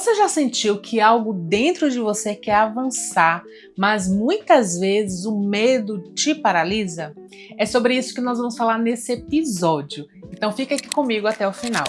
Você já sentiu que algo dentro de você quer avançar, mas muitas vezes o medo te paralisa? É sobre isso que nós vamos falar nesse episódio. Então fica aqui comigo até o final.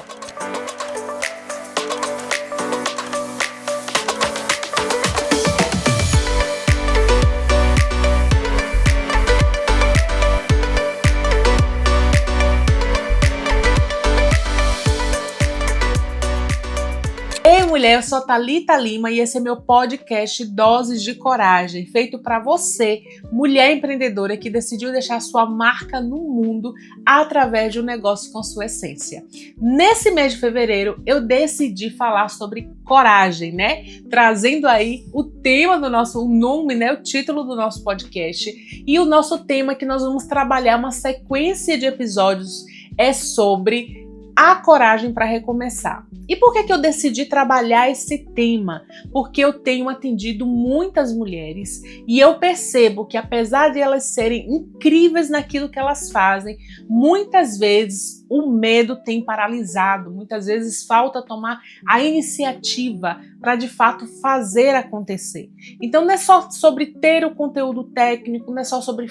Ei mulher, eu sou Thalita Lima e esse é meu podcast Doses de Coragem, feito para você, mulher empreendedora que decidiu deixar sua marca no mundo através de um negócio com sua essência. Nesse mês de fevereiro, eu decidi falar sobre coragem, né? Trazendo aí o tema do nosso, o nome, né? O título do nosso podcast. E o nosso tema que nós vamos trabalhar uma sequência de episódios é sobre a coragem para recomeçar. E por que eu decidi trabalhar esse tema? Porque eu tenho atendido muitas mulheres e eu percebo que apesar de elas serem incríveis naquilo que elas fazem, muitas vezes o medo tem paralisado, muitas vezes falta tomar a iniciativa para de fato fazer acontecer. Então não é só sobre ter o conteúdo técnico, não é só sobre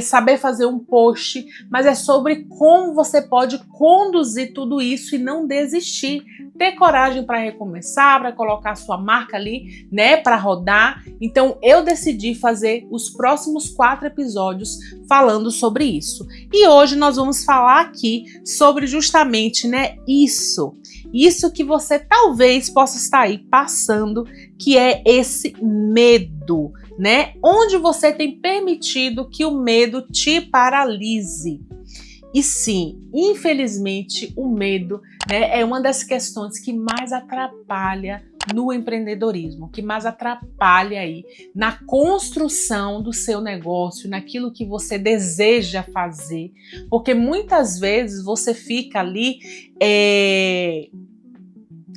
saber fazer um post, mas é sobre como você pode conduzir tudo isso e não desistir. Ter coragem para recomeçar, para colocar sua marca ali, né, para rodar. Então eu decidi fazer os próximos 4 episódios falando sobre isso. E hoje nós vamos falar aqui sobre justamente, né, isso que você talvez possa estar aí passando, que é esse medo, né? Onde você tem permitido que o medo te paralise. E sim, infelizmente, o medo, né, é uma das questões que mais atrapalha no empreendedorismo, que mais atrapalha aí na construção do seu negócio, naquilo que você deseja fazer, porque muitas vezes você fica ali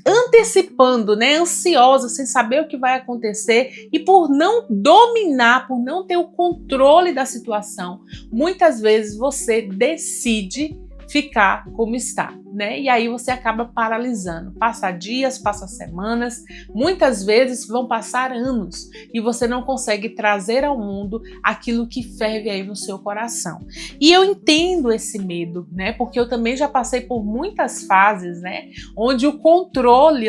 antecipando, né, ansiosa, sem saber o que vai acontecer e por não dominar, por não ter o controle da situação, muitas vezes você decide ficar como está, né? E aí você acaba paralisando. Passa dias, passa semanas, muitas vezes vão passar anos e você não consegue trazer ao mundo aquilo que ferve aí no seu coração. E eu entendo esse medo, né? Porque eu também já passei por muitas fases, né? Onde eu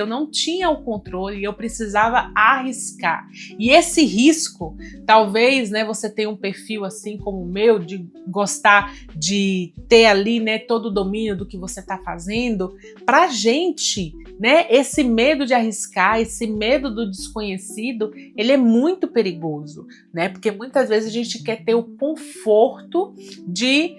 não tinha o controle e eu precisava arriscar. E esse risco, talvez, né? Você tenha um perfil assim como o meu, de gostar de ter ali, né? Todo o domínio do que você está fazendo, pra gente, né, esse medo de arriscar, esse medo do desconhecido, ele é muito perigoso, né, porque muitas vezes a gente quer ter o conforto de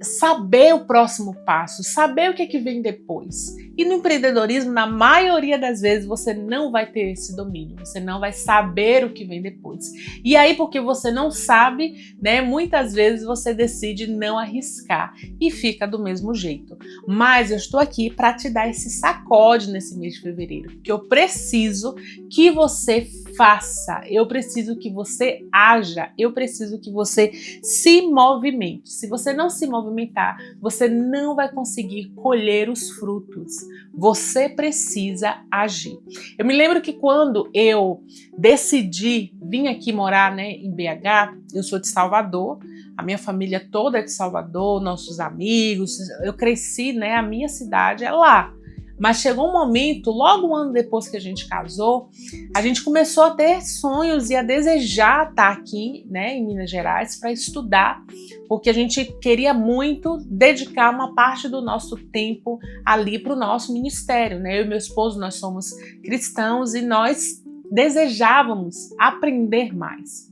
saber o próximo passo, saber o que é que vem depois. E no empreendedorismo, na maioria das vezes, você não vai ter esse domínio, você não vai saber o que vem depois. E aí, porque você não sabe, né, muitas vezes você decide não arriscar e fica do mesmo jeito. Mas eu estou aqui para te dar esse sacode nesse mês de fevereiro, porque eu preciso que você faça, eu preciso que você haja, eu preciso que você se movimente. Se você não se movimentar, você não vai conseguir colher os frutos. Você precisa agir. Eu me lembro que quando eu decidi vir aqui morar, né, em BH, eu sou de Salvador, a minha família toda é de Salvador, nossos amigos, eu cresci, né, a minha cidade é lá. Mas chegou um momento, logo um ano depois que a gente casou, a gente começou a ter sonhos e a desejar estar aqui, né, em Minas Gerais para estudar, porque a gente queria muito dedicar uma parte do nosso tempo ali para o nosso ministério, né? Eu e meu esposo, nós somos cristãos e nós desejávamos aprender mais.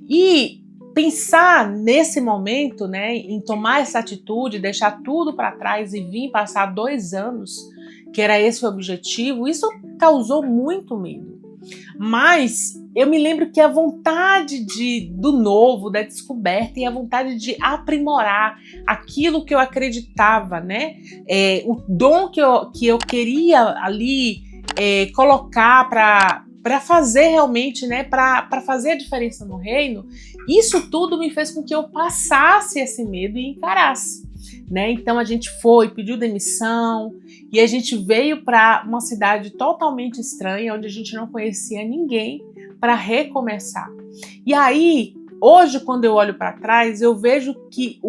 E pensar nesse momento, né, em tomar essa atitude, deixar tudo para trás e vir passar 2 anos, que era esse o objetivo, isso causou muito medo. Mas eu me lembro que a vontade do novo, da descoberta e a vontade de aprimorar aquilo que eu acreditava, né? O dom que eu queria ali colocar para fazer realmente, né? Para fazer a diferença no reino, isso tudo me fez com que eu passasse esse medo e encarasse. né? Então a gente foi, pediu demissão e a gente veio para uma cidade totalmente estranha, onde a gente não conhecia ninguém, para recomeçar. E aí, hoje, quando eu olho para trás, eu vejo que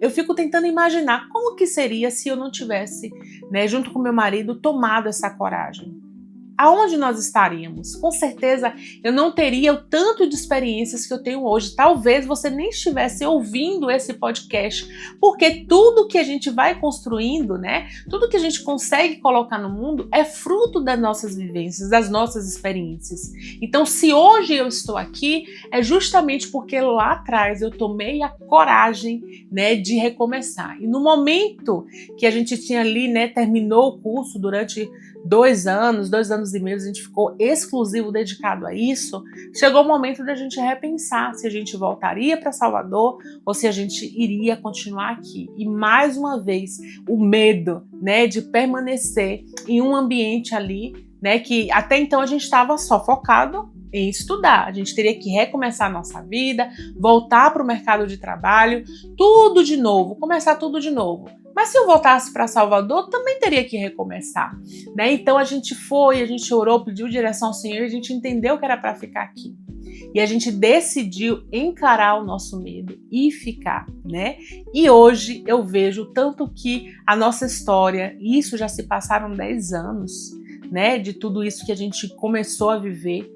eu fico tentando imaginar como que seria se eu não tivesse, né, junto com meu marido, tomado essa coragem. Aonde nós estaríamos? Com certeza eu não teria o tanto de experiências que eu tenho hoje. Talvez você nem estivesse ouvindo esse podcast, porque tudo que a gente vai construindo, né? Tudo que a gente consegue colocar no mundo é fruto das nossas vivências, das nossas experiências. Então, se hoje eu estou aqui, é justamente porque lá atrás eu tomei a coragem, né, de recomeçar. E no momento que a gente tinha ali, né, terminou o curso durante 2 anos e meio, a gente ficou exclusivo, dedicado a isso, chegou o momento da gente repensar se a gente voltaria para Salvador ou se a gente iria continuar aqui. E mais uma vez, o medo, né, de permanecer em um ambiente ali, né, que até então a gente estava só focado em estudar. A gente teria que recomeçar a nossa vida, voltar para o mercado de trabalho, tudo de novo, começar tudo de novo. Mas se eu voltasse para Salvador, também teria que recomeçar, né? Então a gente foi, a gente orou, pediu direção ao Senhor, a gente entendeu que era para ficar aqui. E a gente decidiu encarar o nosso medo e ficar, né? E hoje eu vejo tanto que a nossa história, isso já se passaram 10 anos, né? De tudo isso que a gente começou a viver.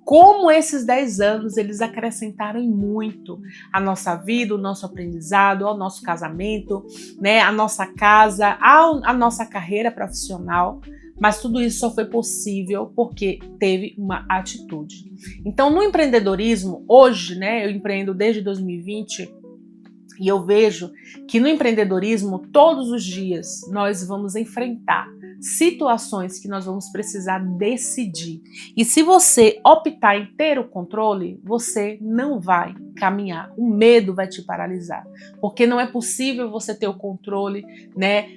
Como esses 10 anos eles acrescentaram muito à nossa vida, o nosso aprendizado, ao nosso casamento, né, à nossa casa, à nossa carreira profissional. Mas tudo isso só foi possível porque teve uma atitude. Então, no empreendedorismo, hoje, né, eu empreendo desde 2020 e eu vejo que no empreendedorismo, todos os dias, nós vamos enfrentar situações que nós vamos precisar decidir. E se você optar em ter o controle, você não vai caminhar. O medo vai te paralisar, porque não é possível você ter o controle, né,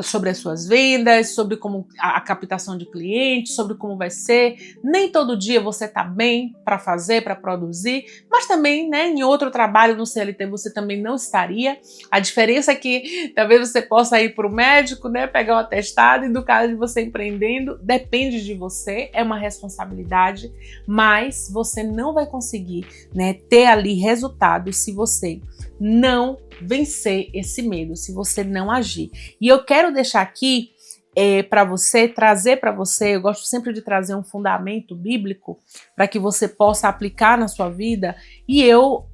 sobre as suas vendas, sobre como a captação de clientes, sobre como vai ser. Nem todo dia você está bem para fazer, para produzir, mas também, né, em outro trabalho no CLT você também não estaria. A diferença é que talvez você possa ir para o médico, né, pegar o atestado, e no caso de você empreendendo, depende de você, é uma responsabilidade, mas você não vai conseguir, né, ter ali resultados se você não vencer esse medo, se você não agir. E eu quero deixar aqui para você, trazer para você, eu gosto sempre de trazer um fundamento bíblico para que você possa aplicar na sua vida, e eu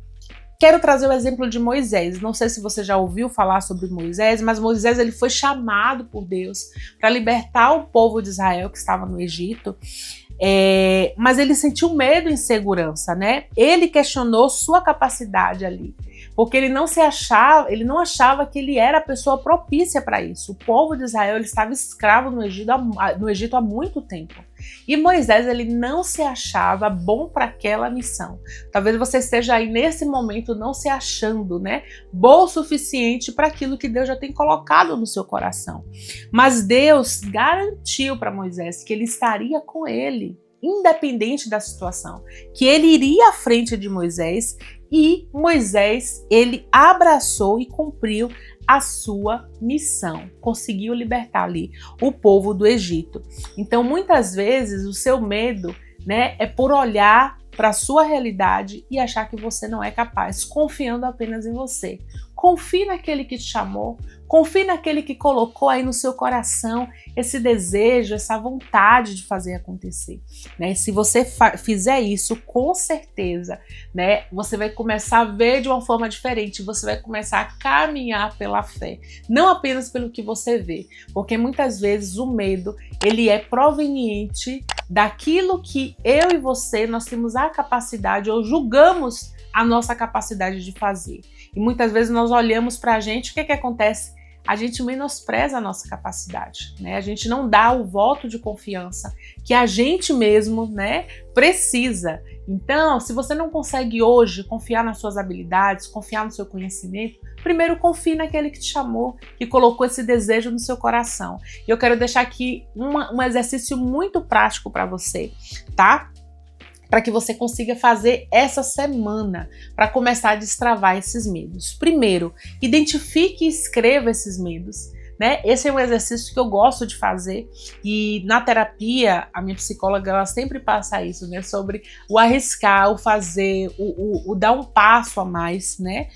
quero trazer o exemplo de Moisés. Não sei se você já ouviu falar sobre Moisés, mas Moisés ele foi chamado por Deus para libertar o povo de Israel que estava no Egito. Mas ele sentiu medo e insegurança, né? Ele questionou sua capacidade ali, porque ele não achava que ele era a pessoa propícia para isso. O povo de Israel ele estava escravo no Egito há muito tempo. E Moisés ele não se achava bom para aquela missão. Talvez você esteja aí nesse momento não se achando, né, bom o suficiente para aquilo que Deus já tem colocado no seu coração. Mas Deus garantiu para Moisés que ele estaria com ele, independente da situação, que ele iria à frente de Moisés, e Moisés ele abraçou e cumpriu a sua missão, conseguiu libertar ali o povo do Egito. Então, muitas vezes o seu medo, né, é por olhar para a sua realidade e achar que você não é capaz, confiando apenas em você. Confie naquele que te chamou, confie naquele que colocou aí no seu coração esse desejo, essa vontade de fazer acontecer, né? Se você fizer isso, com certeza, né, você vai começar a ver de uma forma diferente, você vai começar a caminhar pela fé, não apenas pelo que você vê, porque muitas vezes o medo, ele é proveniente daquilo que eu e você, nós temos a capacidade ou julgamos a nossa capacidade de fazer. E muitas vezes nós olhamos para a gente, o que que acontece? A gente menospreza a nossa capacidade, né? A gente não dá o voto de confiança que a gente mesmo, né, precisa. Então, se você não consegue hoje confiar nas suas habilidades, confiar no seu conhecimento, primeiro confie naquele que te chamou, que colocou esse desejo no seu coração. E eu quero deixar aqui um exercício muito prático para você, tá? para que você consiga fazer essa semana para começar a destravar esses medos. Primeiro, identifique e escreva esses medos. Né? Esse é um exercício que eu gosto de fazer e na terapia a minha psicóloga ela sempre passa isso, né? Sobre o arriscar, o fazer, o dar um passo a mais, né?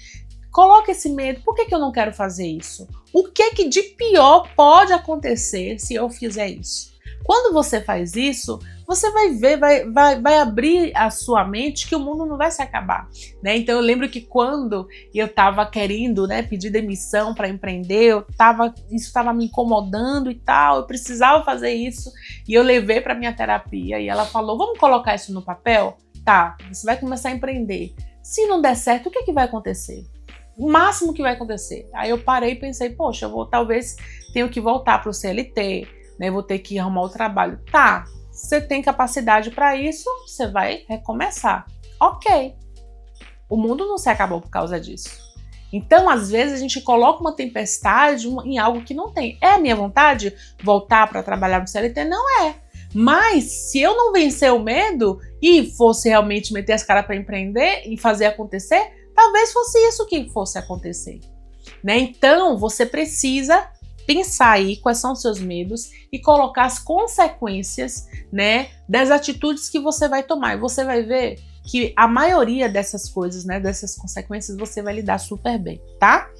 Coloque esse medo. Por que eu não quero fazer isso? O que de pior pode acontecer se eu fizer isso? Quando você faz isso, você vai ver, vai abrir a sua mente que o mundo não vai se acabar, né? Então eu lembro que quando eu estava querendo, né, pedir demissão para empreender, isso estava me incomodando e tal, eu precisava fazer isso e eu levei para minha terapia e ela falou: vamos colocar isso no papel? Tá, você vai começar a empreender. Se não der certo, o que vai acontecer? O máximo que vai acontecer. Aí eu parei e pensei: poxa, talvez tenho que voltar para o CLT, né? Vou ter que arrumar o trabalho. Tá, você tem capacidade para isso, você vai recomeçar. Ok. O mundo não se acabou por causa disso. Então, às vezes, a gente coloca uma tempestade em algo que não tem. É a minha vontade voltar para trabalhar no CLT? Não é. Mas, se eu não vencer o medo e fosse realmente meter as caras para empreender e fazer acontecer, talvez fosse isso que fosse acontecer. Né? Então, você precisa pensar aí quais são os seus medos e colocar as consequências, né, das atitudes que você vai tomar. E você vai ver que a maioria dessas coisas, né, dessas consequências, você vai lidar super bem, tá?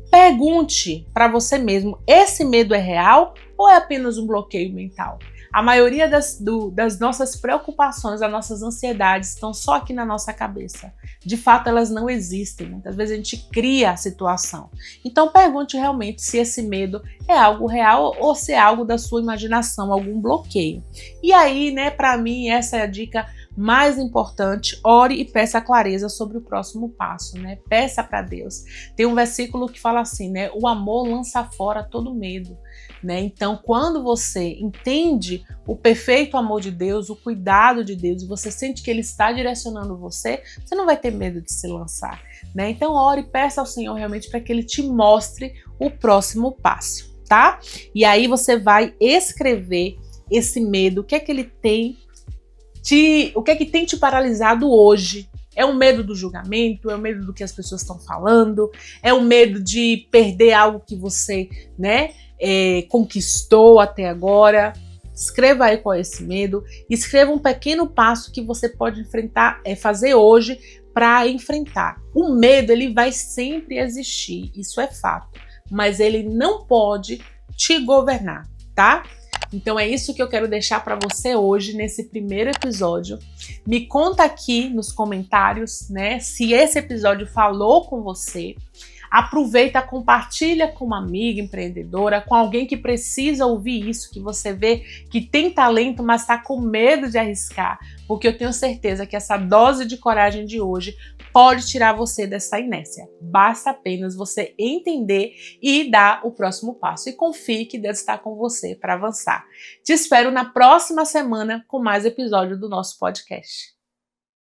Pergunte para você mesmo: esse medo é real ou é apenas um bloqueio mental? A maioria das nossas preocupações, das nossas ansiedades estão só aqui na nossa cabeça. De fato, elas não existem. Muitas vezes a gente cria a situação. Então, pergunte realmente se esse medo é algo real ou se é algo da sua imaginação, algum bloqueio. E aí, né, para mim, essa é a dica mais importante: ore e peça clareza sobre o próximo passo, né? Peça para Deus. Tem um versículo que fala assim, né? O amor lança fora todo medo, né? Então, quando você entende o perfeito amor de Deus, o cuidado de Deus, e você sente que Ele está direcionando você, você não vai ter medo de se lançar, né? Então, ore e peça ao Senhor realmente para que Ele te mostre o próximo passo, tá? E aí você vai escrever esse medo, o que é que ele tem o que é que tem te paralisado hoje. É o medo do julgamento, é o medo do que as pessoas estão falando, é o medo de perder algo que você, né, conquistou até agora. Escreva aí qual é esse medo, escreva um pequeno passo que você pode fazer hoje para enfrentar. O medo, ele vai sempre existir, isso é fato, mas ele não pode te governar, tá? Então é isso que eu quero deixar para você hoje nesse primeiro episódio. Me conta aqui nos comentários, né, se esse episódio falou com você. Aproveita, compartilha com uma amiga empreendedora, com alguém que precisa ouvir isso, que você vê que tem talento, mas está com medo de arriscar, porque eu tenho certeza que essa dose de coragem de hoje pode tirar você dessa inércia. Basta apenas você entender e dar o próximo passo. E confie que Deus está com você para avançar. Te espero na próxima semana com mais episódio do nosso podcast.